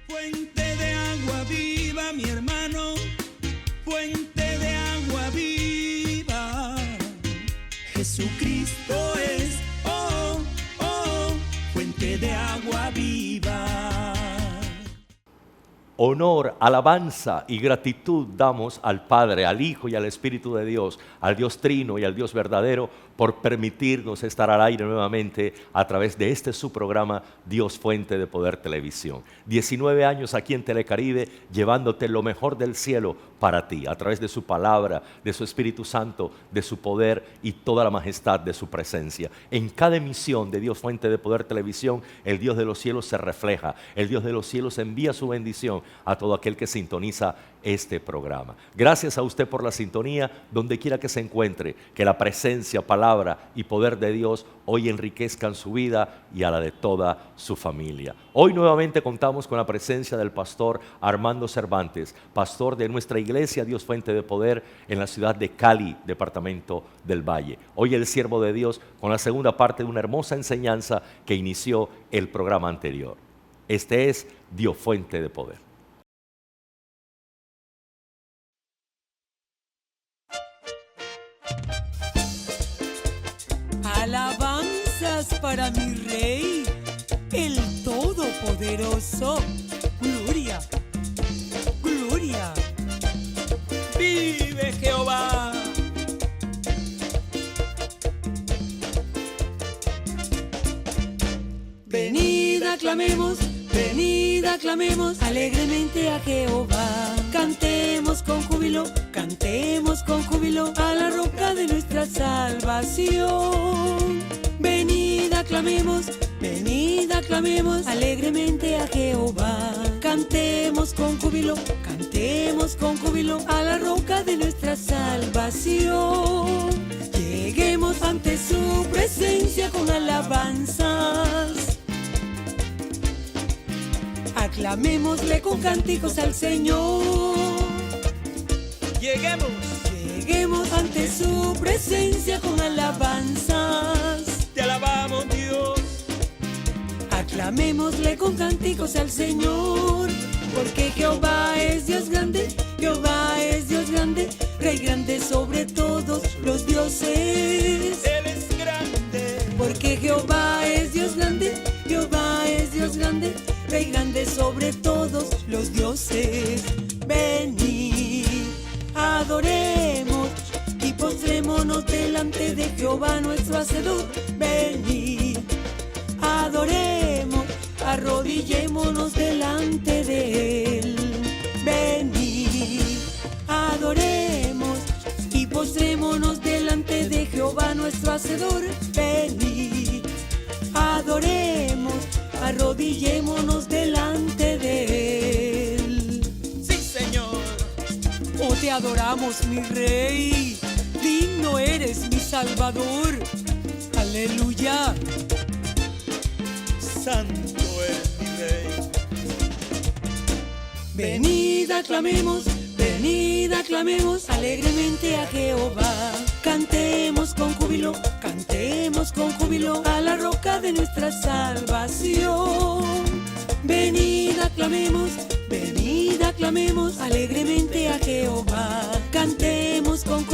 Fuente de agua viva, mi hermano, fuente de agua viva. Jesucristo es, oh, oh, fuente de agua viva. Honor, alabanza y gratitud damos al Padre, al Hijo y al Espíritu de Dios, al Dios Trino y al Dios verdadero, por permitirnos estar al aire nuevamente a través de este su programa Dios Fuente de Poder Televisión. 19 años aquí en Telecaribe, llevándote lo mejor del cielo para ti, a través de su palabra, de su Espíritu Santo, de su poder y toda la majestad de su presencia. En cada emisión de Dios Fuente de Poder Televisión, el Dios de los cielos se refleja, el Dios de los cielos envía su bendición a todo aquel que sintoniza este programa. Gracias a usted por la sintonía, donde quiera que se encuentre, que la presencia, palabra y poder de Dios hoy enriquezcan su vida y a la de toda su familia. Hoy nuevamente contamos con la presencia del pastor Armando Cervantes, pastor de nuestra iglesia Dios Fuente de Poder en la ciudad de Cali, departamento del Valle. Hoy el siervo de Dios con la segunda parte de una hermosa enseñanza que inició el programa anterior. Este es Dios Fuente de Poder. Alabanzas para mi Rey, el Todopoderoso. Gloria, gloria. Vive Jehová. Venid aclamemos alegremente a Jehová. Cantemos con júbilo a la roca de nuestra salvación. Venid aclamemos alegremente a Jehová. Cantemos con júbilo a la roca de nuestra salvación. Lleguemos ante su presencia con alabanzas. Aclamémosle con cánticos al Señor. Lleguemos ante su presencia con alabanzas. Te alabamos, Dios. Aclamémosle con cánticos al Señor. Porque Jehová es Dios grande, Rey grande sobre todos los dioses. Él es grande. Porque Jehová es Dios grande, Rey grande sobre todos los dioses. Venid, adoremos y postrémonos delante de Jehová nuestro Hacedor. Venid, adoremos, arrodillémonos delante de Él. Venid, adoremos y postrémonos delante de Jehová nuestro Hacedor. Venid, adoremos, arrodillémonos delante de Él. Sí, Señor. Oh, te adoramos, mi Rey. Digno eres, mi Salvador. Aleluya. Santo es mi Rey. Venid aclamemos alegremente a Jehová. Cantemos con júbilo a la roca de nuestra salvación. Venid aclamemos alegremente a Jehová. Cantemos con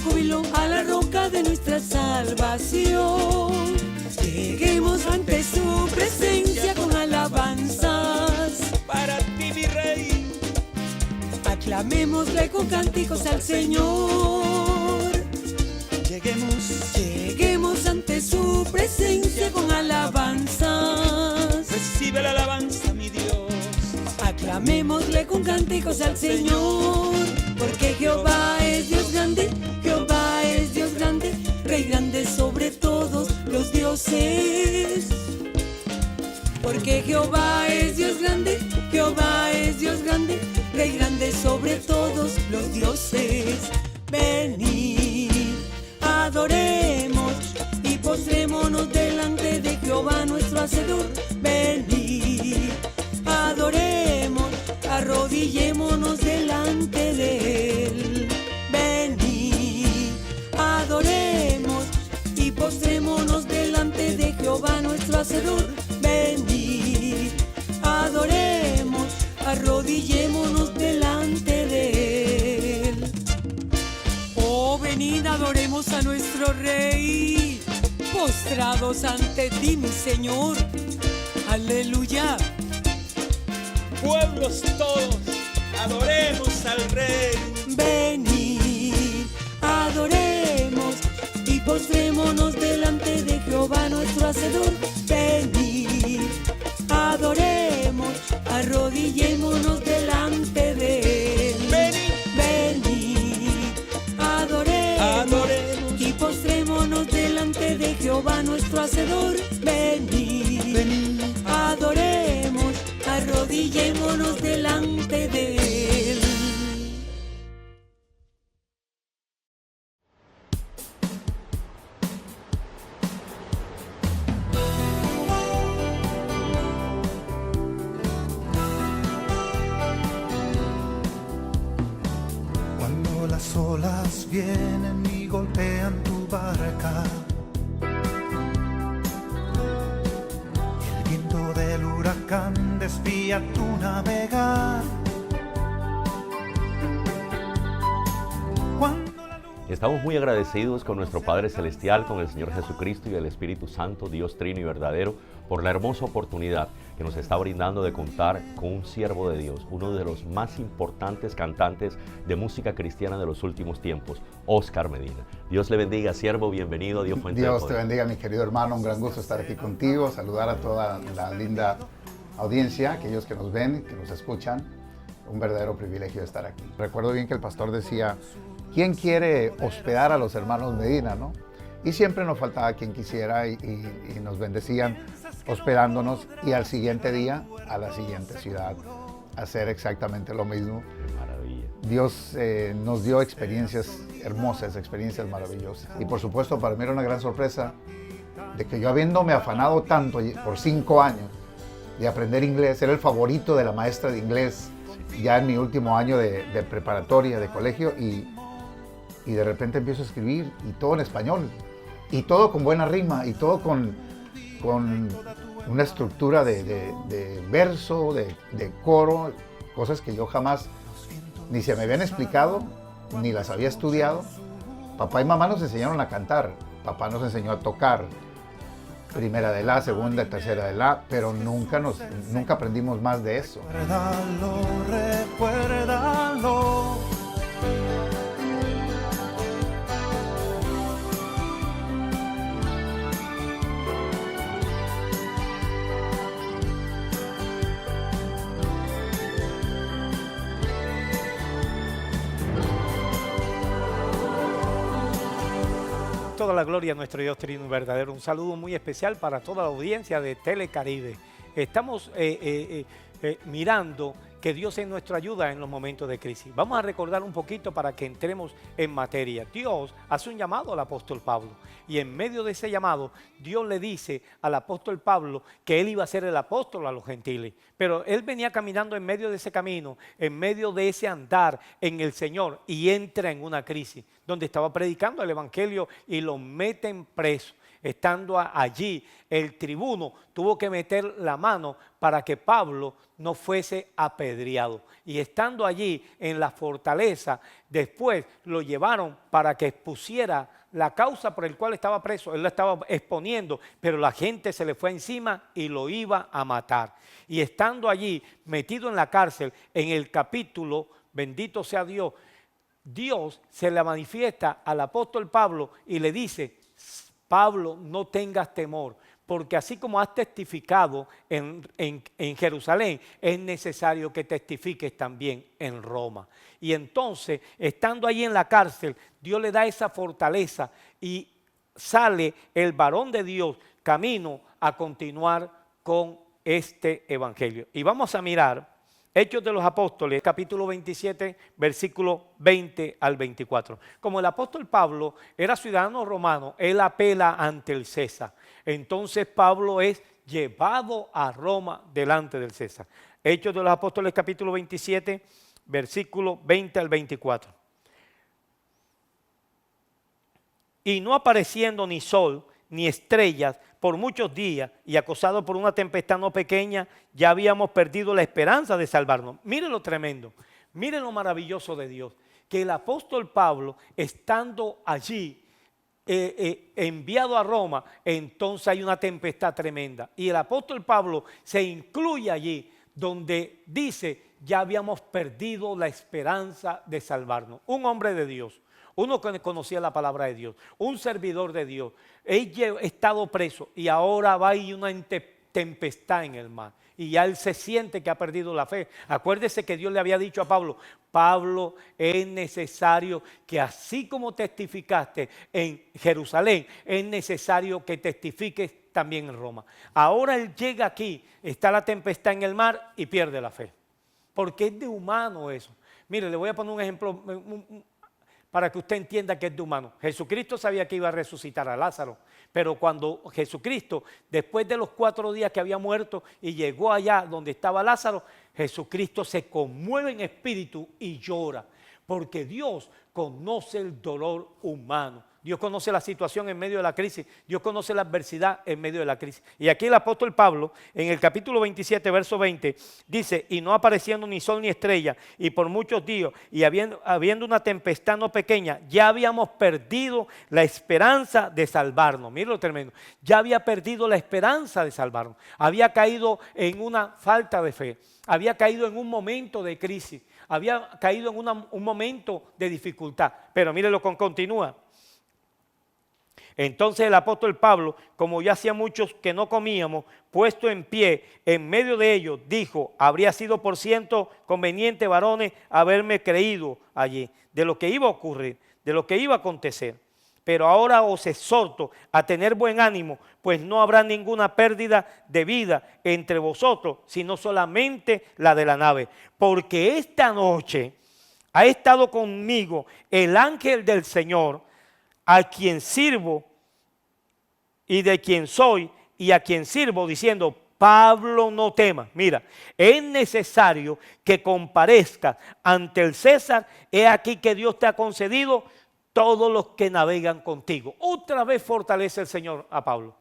júbilo a la roca de nuestra salvación. Lleguemos ante su presencia con alabanzas. Para ti, mi Rey. Aclamémosle con cánticos al Señor. Lleguemos ante su presencia con alabanzas. Recibe la alabanza, mi Dios. Aclamémosle con cánticos al Señor. Porque Jehová es Dios grande, Rey grande sobre todos los dioses. Porque Jehová es Dios grande, Rey grande sobre todos los dioses. Venid, adoremos y postrémonos delante de Jehová nuestro Hacedor. Venid, adoremos, arrodillémonos delante de Él. Venid, adoremos y postrémonos delante de Jehová nuestro Hacedor. Venid, nuestro Rey, postrados ante ti, mi Señor. Aleluya. Pueblos todos, adoremos al Rey. Venid, adoremos y postrémonos delante de Jehová nuestro Hacedor. Venid, adoremos, arrodillémonos delante de Él. Venid, adoremos y postrémonos delante de Jehová nuestro Hacedor. Venid, adoremos, arrodillémonos delante de Él. Cuando las olas vienen y golpean tu barca, el viento del huracán desvía tu navegar. Cuando la luz Estamos muy agradecidos con nuestro Padre Celestial, con el Señor Jesucristo y el Espíritu Santo, Dios Trino y verdadero, por la hermosa oportunidad que nos está brindando de contar con un siervo de Dios, uno de los más importantes cantantes de música cristiana de los últimos tiempos, Oscar Medina. Dios le bendiga, siervo, bienvenido a Dios Fuente de Dios te Poder. bendiga, mi querido hermano, un gran gusto estar aquí contigo, saludar a toda la linda audiencia, aquellos que nos ven, que nos escuchan, un verdadero privilegio estar aquí. Recuerdo bien que el pastor decía, ¿quién quiere hospedar a los hermanos Medina, no? Y siempre nos faltaba quien quisiera y nos bendecían hospedándonos y al siguiente día a la siguiente ciudad hacer exactamente lo mismo. Qué maravilla. Dios nos dio experiencias hermosas, experiencias maravillosas. Y por supuesto para mí era una gran sorpresa de que yo habiéndome afanado tanto por 5 años de aprender inglés, era el favorito de la maestra de inglés ya en mi último año de preparatoria, de colegio, y de repente empiezo a escribir y todo en español. Y todo con buena rima y todo con una estructura de verso, de coro, cosas que yo jamás ni se me habían explicado, ni las había estudiado. Papá y mamá nos enseñaron a cantar, papá nos enseñó a tocar, primera de la, segunda, tercera de la, pero nunca aprendimos más de eso. recuérdalo. Toda la gloria a nuestro Dios Trino y verdadero. Un saludo muy especial para toda la audiencia de Telecaribe. Estamos mirando que Dios es nuestra ayuda en los momentos de crisis. Vamos a recordar un poquito para que entremos en materia. Dios hace un llamado al apóstol Pablo y en medio de ese llamado Dios le dice al apóstol Pablo que él iba a ser el apóstol a los gentiles. Pero él venía caminando en medio de ese camino, en medio de ese andar en el Señor y entra en una crisis donde estaba predicando el evangelio y lo meten preso. Estando allí, el tribuno tuvo que meter la mano para que Pablo no fuese apedreado. Y estando allí en la fortaleza, después lo llevaron para que expusiera la causa por el cual estaba preso. Él la estaba exponiendo, pero la gente se le fue encima y lo iba a matar. Y estando allí, metido en la cárcel, en el capítulo, bendito sea Dios, Dios se le manifiesta al apóstol Pablo y le dice: Pablo, no tengas temor, porque así como has testificado en Jerusalén, es necesario que testifiques también en Roma. Y entonces, estando allí en la cárcel, Dios le da esa fortaleza y sale el varón de Dios camino a continuar con este evangelio. Y vamos a mirar Hechos de los Apóstoles, capítulo 27, versículo 20 al 24. Como el apóstol Pablo era ciudadano romano, él apela ante el César. Entonces Pablo es llevado a Roma delante del César. Hechos de los Apóstoles, capítulo 27, versículo 20 al 24. Y no apareciendo ni sol ni estrellas por muchos días y acosado por una tempestad no pequeña, ya habíamos perdido la esperanza de salvarnos. Miren lo tremendo, miren lo maravilloso de Dios, que el apóstol Pablo, estando allí enviado a Roma, entonces hay una tempestad tremenda. Y el apóstol Pablo se incluye allí donde dice, ya habíamos perdido la esperanza de salvarnos. Un hombre de Dios, uno que conocía la palabra de Dios, un servidor de Dios, él ha estado preso y ahora va y una tempestad en el mar. Y ya él se siente que ha perdido la fe. Acuérdese que Dios le había dicho a Pablo, Pablo, es necesario que así como testificaste en Jerusalén, es necesario que testifiques también en Roma. Ahora él llega aquí, está la tempestad en el mar y pierde la fe. Porque es de humano eso. Mire, le voy a poner un ejemplo para que usted entienda que es de humano. Jesucristo sabía que iba a resucitar a Lázaro, pero cuando Jesucristo, después de los 4 días que había muerto y llegó allá donde estaba Lázaro, Jesucristo se conmueve en espíritu y llora, porque Dios conoce el dolor humano. Dios conoce la situación en medio de la crisis. Dios conoce la adversidad en medio de la crisis. Y aquí el apóstol Pablo, en el capítulo 27, verso 20, dice, y no apareciendo ni sol ni estrella, y por muchos días, y habiendo una tempestad no pequeña, ya habíamos perdido la esperanza de salvarnos. Mira lo tremendo. Ya había perdido la esperanza de salvarnos. Había caído en una falta de fe. Había caído en un momento de crisis. Había caído en un momento de dificultad. Pero mírelo continúa. Entonces el apóstol Pablo, como ya hacía muchos que no comíamos, puesto en pie en medio de ellos, dijo, habría sido por ciento conveniente, varones, haberme creído allí, de lo que iba a ocurrir, de lo que iba a acontecer. Pero ahora os exhorto a tener buen ánimo, pues no habrá ninguna pérdida de vida entre vosotros, sino solamente la de la nave. Porque esta noche ha estado conmigo el ángel del Señor, a quien sirvo y de quien soy y a quien sirvo, diciendo, Pablo, no temas. Mira, es necesario que comparezcas ante el César. He aquí que Dios te ha concedido todos los que navegan contigo. Otra vez fortalece el Señor a Pablo.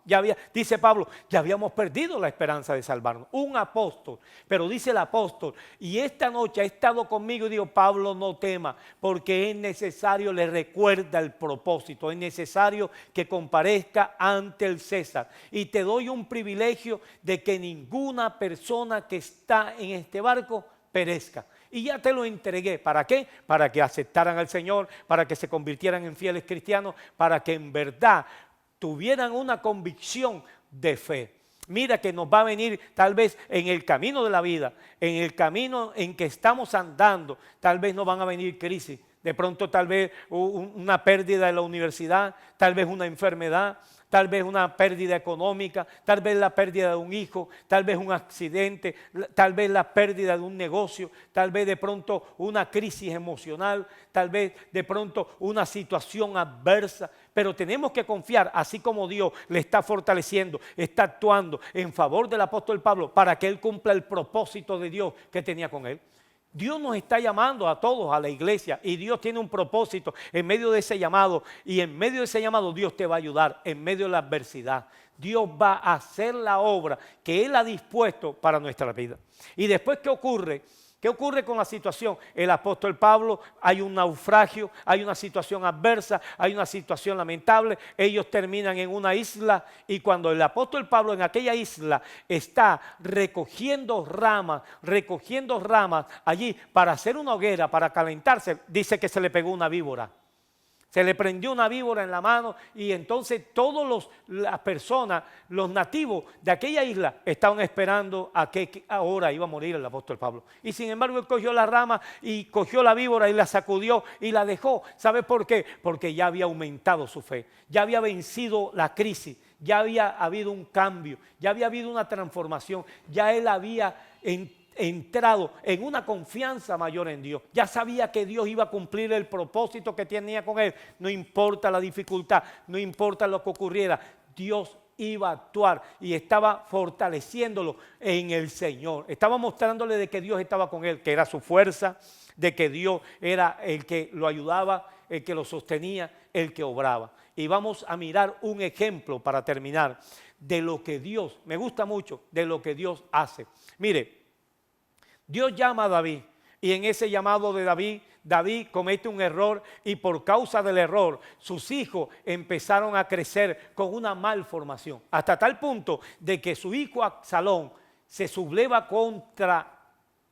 Dice Pablo, ya habíamos perdido la esperanza de salvarnos. Un apóstol, pero dice el apóstol, y esta noche ha estado conmigo y digo, Pablo, no temas, porque es necesario, le recuerda el propósito, es necesario que comparezca ante el César. Y te doy un privilegio de que ninguna persona que está en este barco perezca. Y ya te lo entregué. ¿Para qué? Para que aceptaran al Señor, para que se convirtieran en fieles cristianos, para que en verdad tuvieran una convicción de fe. Mira que nos va a venir tal vez en el camino de la vida, en el camino en que estamos andando, tal vez nos van a venir crisis. De pronto tal vez una pérdida de la universidad, tal vez una enfermedad, tal vez una pérdida económica, tal vez la pérdida de un hijo, tal vez un accidente, tal vez la pérdida de un negocio, tal vez de pronto una crisis emocional, tal vez de pronto una situación adversa. Pero tenemos que confiar, así como Dios le está fortaleciendo, está actuando en favor del apóstol Pablo para que él cumpla el propósito de Dios que tenía con él. Dios nos está llamando a todos a la iglesia y Dios tiene un propósito en medio de ese llamado, y en medio de ese llamado Dios te va a ayudar en medio de la adversidad. Dios va a hacer la obra que Él ha dispuesto para nuestra vida. Y después, ¿qué ocurre? ¿Qué ocurre con la situación? El apóstol Pablo, hay un naufragio, hay una situación adversa, hay una situación lamentable. Ellos terminan en una isla, y cuando el apóstol Pablo en aquella isla está recogiendo ramas allí para hacer una hoguera, para calentarse, dice que se le pegó una víbora. Se le prendió una víbora en la mano, y entonces todas las personas, los nativos de aquella isla, estaban esperando a qué hora iba a morir el apóstol Pablo. Y sin embargo él cogió la rama y cogió la víbora y la sacudió y la dejó. ¿Sabe por qué? Porque ya había aumentado su fe, ya había vencido la crisis, ya había habido un cambio, ya había habido una transformación, ya él había entrado en una confianza mayor en Dios. Ya sabía que Dios iba a cumplir el propósito que tenía con él. No importa la dificultad, no importa lo que ocurriera, Dios iba a actuar y estaba fortaleciéndolo en el Señor. Estaba mostrándole de que Dios estaba con él, que era su fuerza, de que Dios era el que lo ayudaba, el que lo sostenía, el que obraba. Y vamos a mirar un ejemplo para terminar de lo que Dios, me gusta mucho, de lo que Dios hace. Mire, Dios llama a David, y en ese llamado de David, David comete un error y por causa del error sus hijos empezaron a crecer con una malformación, hasta tal punto de que su hijo Absalón se subleva contra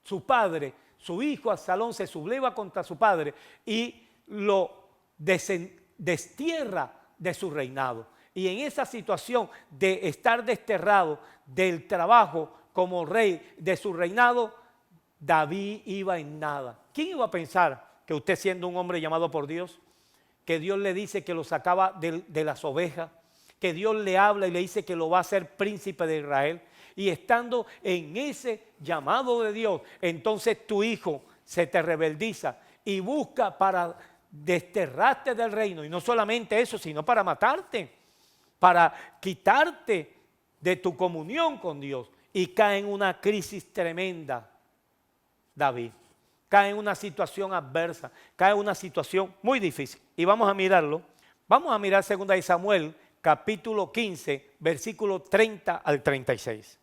su padre, su hijo Absalón se subleva contra su padre y lo destierra de su reinado. Y en esa situación de estar desterrado del trabajo como rey de su reinado, David iba en nada. ¿Quién iba a pensar que usted, siendo un hombre llamado por Dios, que Dios le dice que lo sacaba de las ovejas, que Dios le habla y le dice que lo va a hacer príncipe de Israel, y estando en ese llamado de Dios, entonces tu hijo se te rebeldiza y busca para desterrarte del reino, y no solamente eso, sino para matarte, para quitarte de tu comunión con Dios, y cae en una crisis tremenda. David cae en una situación adversa, cae en una situación muy difícil. Y vamos a mirarlo. Vamos a mirar 2 de Samuel, capítulo 15, versículo 30 al 36.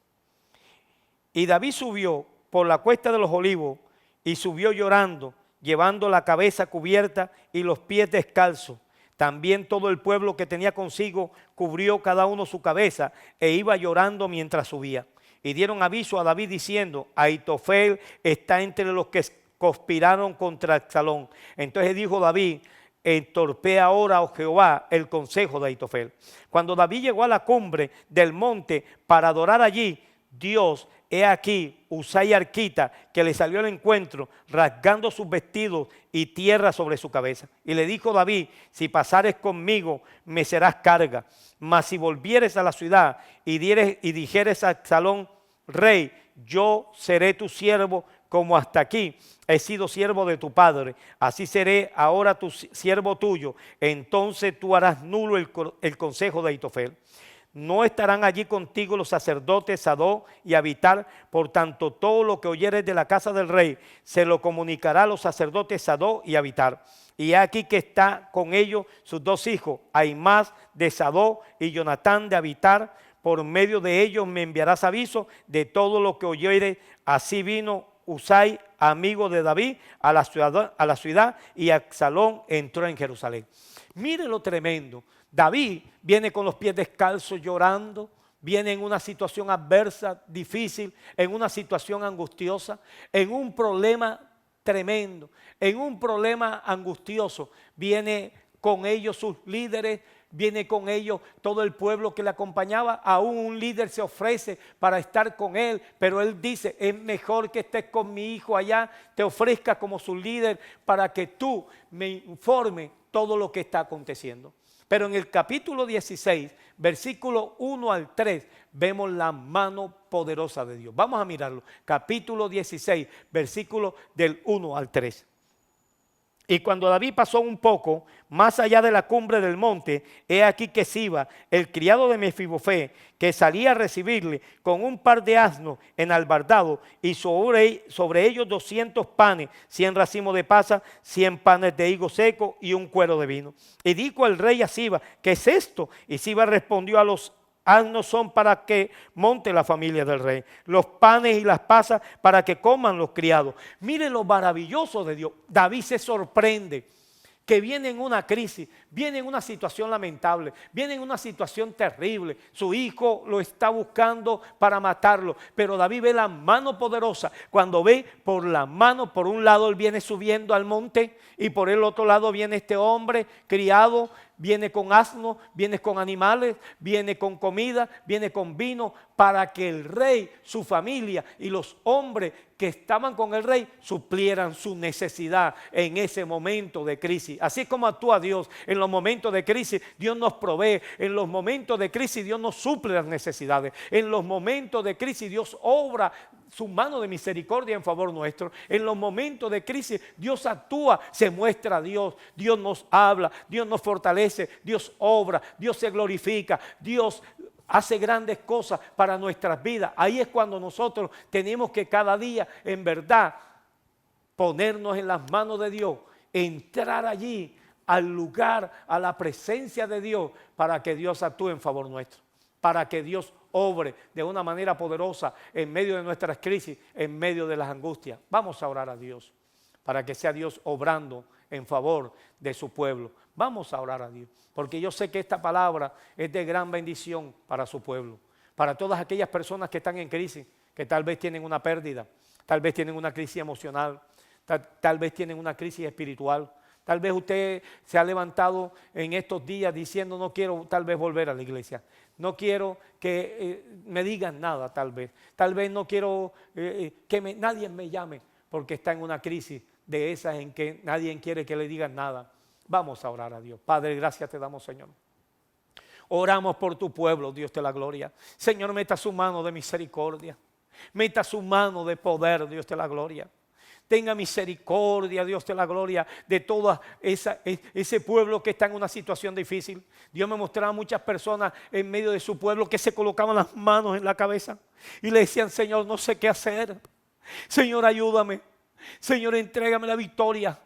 Y David subió por la cuesta de los olivos y subió llorando, llevando la cabeza cubierta y los pies descalzos. También todo el pueblo que tenía consigo cubrió cada uno su cabeza e iba llorando mientras subía. Y dieron aviso a David diciendo: Ahitofel está entre los que conspiraron contra Absalón. Entonces dijo David: entorpea ahora, oh Jehová, el consejo de Ahitofel. Cuando David llegó a la cumbre del monte para adorar allí, Dios, he aquí, Usai Arquita, que le salió al encuentro, rasgando sus vestidos y tierra sobre su cabeza. Y le dijo David: si pasares conmigo, me serás carga. Mas si volvieres a la ciudad y dijeres a Absalón, rey, yo seré tu siervo, como hasta aquí he sido siervo de tu padre, así seré ahora tu siervo tuyo. Entonces tú harás nulo el consejo de Ahitofel. No estarán allí contigo los sacerdotes Sadoc y Abiatar, por tanto todo lo que oyeres de la casa del rey se lo comunicará a los sacerdotes Sadoc y Abiatar. Y aquí que está con ellos sus dos hijos, Ahimaas de Sadoc y Jonatán de Abiatar. Por medio de ellos me enviarás aviso de todo lo que oyeres. Así vino Usai, amigo de David, a la ciudad y Absalón entró en Jerusalén. Mire lo tremendo. David viene con los pies descalzos llorando, viene en una situación adversa, difícil, en una situación angustiosa, en un problema tremendo, en un problema angustioso. Viene con ellos sus líderes, viene con ellos todo el pueblo que le acompañaba. Aún un líder se ofrece para estar con él, pero él dice: es mejor que estés con mi hijo allá, te ofrezca como su líder para que tú me informes todo lo que está aconteciendo. Pero en el capítulo 16, versículo 1 al 3, vemos la mano poderosa de Dios. Vamos a mirarlo. Capítulo 16, versículo del 1 al 3. Y cuando David pasó un poco más allá de la cumbre del monte, he aquí que Siba, el criado de Mefibosé, que salía a recibirle con un par de asnos enalbardados y sobre ellos 200 panes, 100 racimos de pasas, 100 panes de higo seco y un cuero de vino. Y dijo el rey a Siba: ¿qué es esto? Y Siba respondió: a los asnos son para que monte la familia del rey, los panes y las pasas para que coman los criados. Mire lo maravilloso de Dios. David se sorprende que viene en una crisis, viene en una situación lamentable, viene en una situación terrible. Su hijo lo está buscando para matarlo, pero David ve la mano poderosa. Cuando ve por la mano, por un lado él viene subiendo al monte y por el otro lado viene este hombre criado, viene con asnos, viene con animales, viene con comida, viene con vino, para que el rey, su familia y los hombres que estaban con el rey suplieran su necesidad en ese momento de crisis. Así es como actúa Dios. En los momentos de crisis Dios nos provee, en los momentos de crisis Dios nos suple las necesidades, en los momentos de crisis Dios obra su mano de misericordia en favor nuestro. En los momentos de crisis Dios actúa, se muestra Dios, Dios nos habla, Dios nos fortalece, Dios obra, Dios se glorifica, Dios hace grandes cosas para nuestras vidas. Ahí es cuando nosotros tenemos que cada día en verdad ponernos en las manos de Dios, entrar allí al lugar, a la presencia de Dios, para que Dios actúe en favor nuestro, para que Dios obre de una manera poderosa en medio de nuestras crisis, en medio de las angustias. Vamos a orar a Dios. para que sea Dios obrando en favor de su pueblo. Vamos a orar a Dios, porque yo sé que esta palabra es de gran bendición para su pueblo, para todas aquellas personas que están en crisis, que tal vez tienen una pérdida, tal vez tienen una crisis emocional, tal vez tienen una crisis espiritual. Tal vez usted se ha levantado en estos días diciendo no quiero tal vez volver a la iglesia, no quiero que me digan nada tal vez no quiero que nadie me llame porque está en una crisis de esas en que nadie quiere que le digan nada. Vamos a orar a Dios. Padre, gracias te damos, Señor. Oramos por tu pueblo, Dios de la gloria. Señor, meta su mano de misericordia, meta su mano de poder, Dios de la gloria. Tenga misericordia, Dios de la gloria, de todo ese pueblo que está en una situación difícil. Dios me mostraba muchas personas en medio de su pueblo que se colocaban las manos en la cabeza y le decían, Señor, no sé qué hacer. Señor, ayúdame. Señor, entrégame la victoria.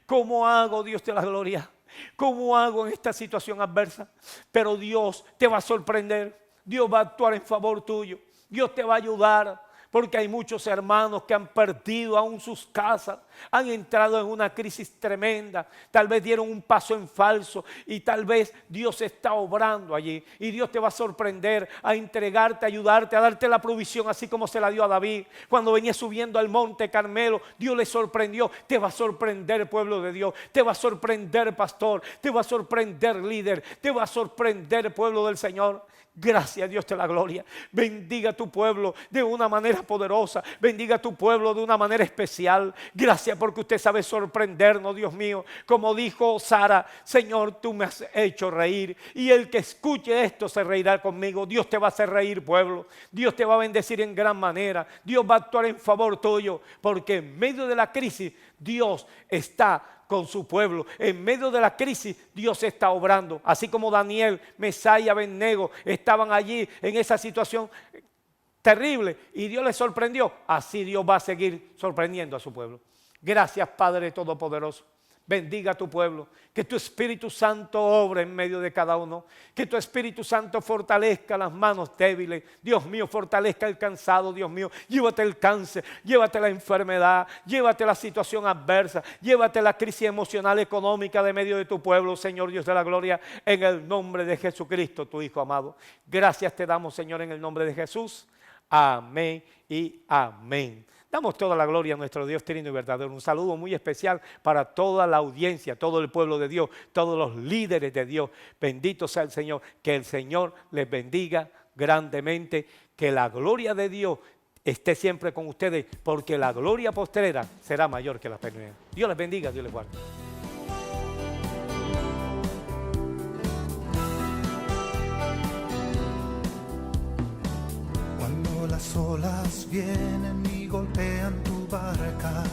¿Cómo hago, Dios de la gloria? ¿Cómo hago en esta situación adversa? Pero Dios te va a sorprender. Dios va a actuar en favor tuyo. Dios te va a ayudar. Porque hay muchos hermanos que han perdido aún sus casas, han entrado en una crisis tremenda, tal vez dieron un paso en falso y tal vez Dios está obrando allí. Y Dios te va a sorprender, a entregarte, a ayudarte, a darte la provisión así como se la dio a David. Cuando venía subiendo al monte Carmelo, Dios le sorprendió. Te va a sorprender, pueblo de Dios, te va a sorprender, pastor, te va a sorprender, líder, te va a sorprender, pueblo del Señor. Gracias, Dios de la gloria. Bendiga a tu pueblo de una manera poderosa. Bendiga a tu pueblo de una manera especial. Gracias porque usted sabe sorprendernos, Dios mío. Como dijo Sara, Señor, tú me has hecho reír. Y el que escuche esto se reirá conmigo. Dios te va a hacer reír, pueblo. Dios te va a bendecir en gran manera. Dios va a actuar en favor tuyo. Porque en medio de la crisis, Dios está con su pueblo. En medio de la crisis, Dios está obrando. Así como Daniel, Mesías y Abednego estaban allí en esa situación terrible y Dios les sorprendió. Así Dios va a seguir sorprendiendo a su pueblo. Gracias, Padre Todopoderoso. Bendiga a tu pueblo, que tu Espíritu Santo obre en medio de cada uno, que tu Espíritu Santo fortalezca las manos débiles, Dios mío, fortalezca el cansado, Dios mío, llévate el cáncer, llévate la enfermedad, llévate la situación adversa, llévate la crisis emocional, económica de medio de tu pueblo, Señor Dios de la gloria, en el nombre de Jesucristo, tu Hijo amado. Gracias te damos, Señor, en el nombre de Jesús. Amén y amén. Damos toda la gloria a nuestro Dios trino y verdadero. Un saludo muy especial para toda la audiencia, todo el pueblo de Dios, todos los líderes de Dios. Bendito sea el Señor. Que el Señor les bendiga grandemente. Que la gloria de Dios esté siempre con ustedes, porque la gloria postrera será mayor que la primera. Dios les bendiga, Dios les guarde. Cuando las olas vienen y golpean tu barca,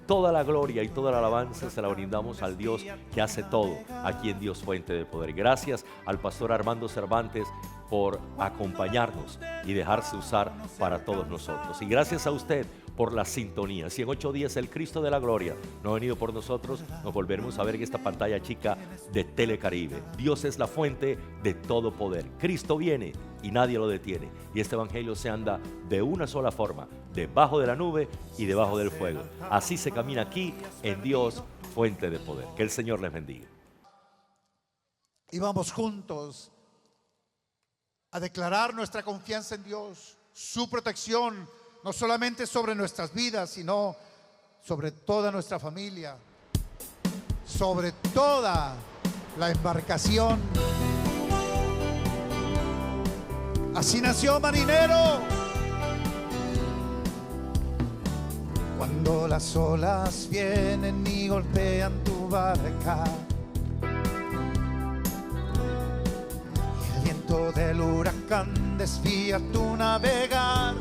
Toda la gloria y toda la alabanza se la brindamos al Dios que hace todo, aquí en Dios Fuente de Poder. Gracias al pastor Armando Cervantes por acompañarnos y dejarse usar para todos nosotros. Y gracias a usted por la sintonía. Si en 8 días el Cristo de la Gloria no ha venido por nosotros, nos volveremos a ver en esta pantalla chica de Telecaribe. Dios es la fuente de todo poder. Cristo viene y nadie lo detiene. Y este evangelio se anda de una sola forma, debajo de la nube y debajo del fuego. Así se camina aquí en Dios Fuente de Poder. Que el Señor les bendiga. Y vamos juntos a declarar nuestra confianza en Dios, su protección, no solamente sobre nuestras vidas, sino sobre toda nuestra familia, sobre toda la embarcación. Así nació Marinero. cuando las olas vienen y golpean tu barca, del huracán desvía tu navegar.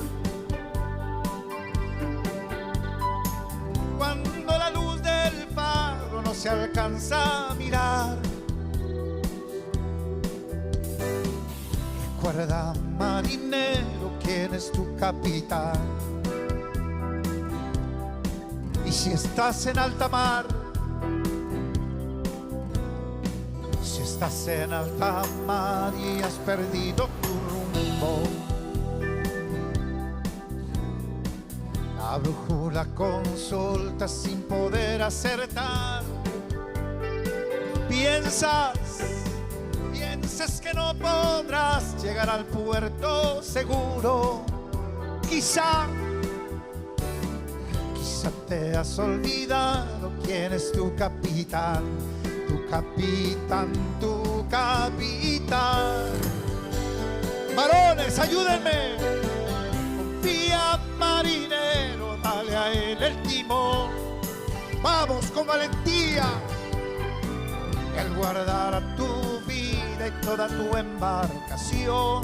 Cuando la luz del faro no se alcanza a mirar, recuerda, marinero, quién es tu capitán. Y si estás en alta mar, estás en alta mar y has perdido tu rumbo, brújula consulta sin poder acertar. Piensas que no podrás llegar al puerto seguro. Quizá te has olvidado quién es tu capitán, tu capitán, tu capitán. Varones, ayúdenme. Confía, marinero, dale a él el timón. Vamos con valentía. Él guardará tu vida y toda tu embarcación.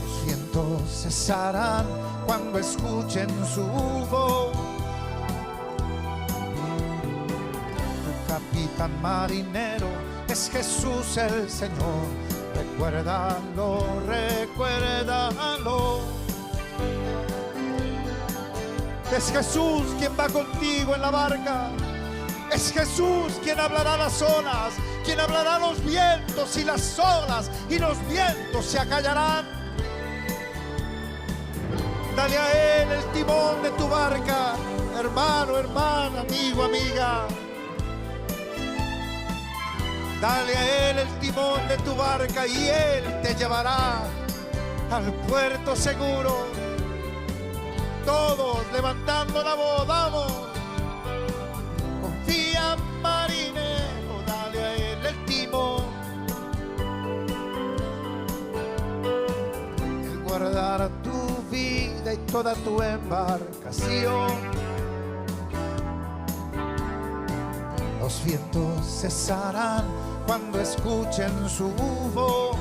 Los vientos cesarán cuando escuchen su voz. Tu capitán marinero es Jesús el Señor. Recuérdalo, recuérdalo. Es Jesús quien va contigo en la barca. Es Jesús quien hablará las olas, quien hablará los vientos y las olas, y los vientos se acallarán. Dale a él el timón de tu barca, hermano, hermana, amigo, amiga. Dale a él el timón de tu barca y él te llevará al puerto seguro. Todos levantando la voz, vamos. Confía, marinero, dale a él el timón. Él guardará tu vida y toda tu embarcación. Los vientos cesarán cuando escuchen su voz.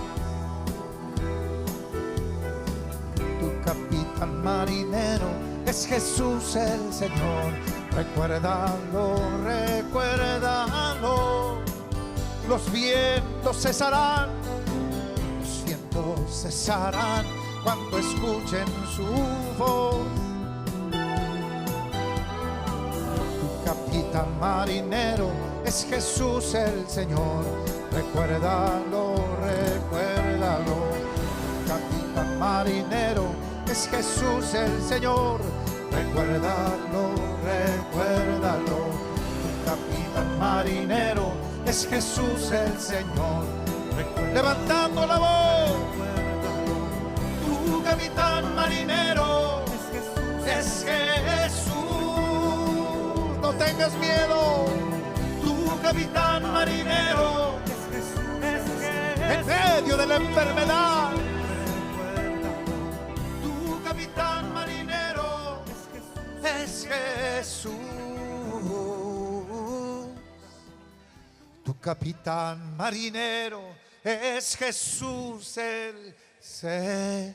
Tu capitán marinero es Jesús el Señor. Recuérdalo, recuérdalo. Los vientos cesarán, los vientos cesarán cuando escuchen su voz. Tu capitán marinero es Jesús el Señor. Recuérdalo, recuérdalo. Tu capitán marinero es Jesús el Señor. Recuérdalo, recuérdalo. Tu capitán marinero es Jesús el Señor. Levantando la voz. Tu capitán marinero es Jesús. No tengas miedo. Tu capitán marinero en medio de la enfermedad. Tu capitán marinero es Jesús. Tu capitán marinero es Jesús el Señor.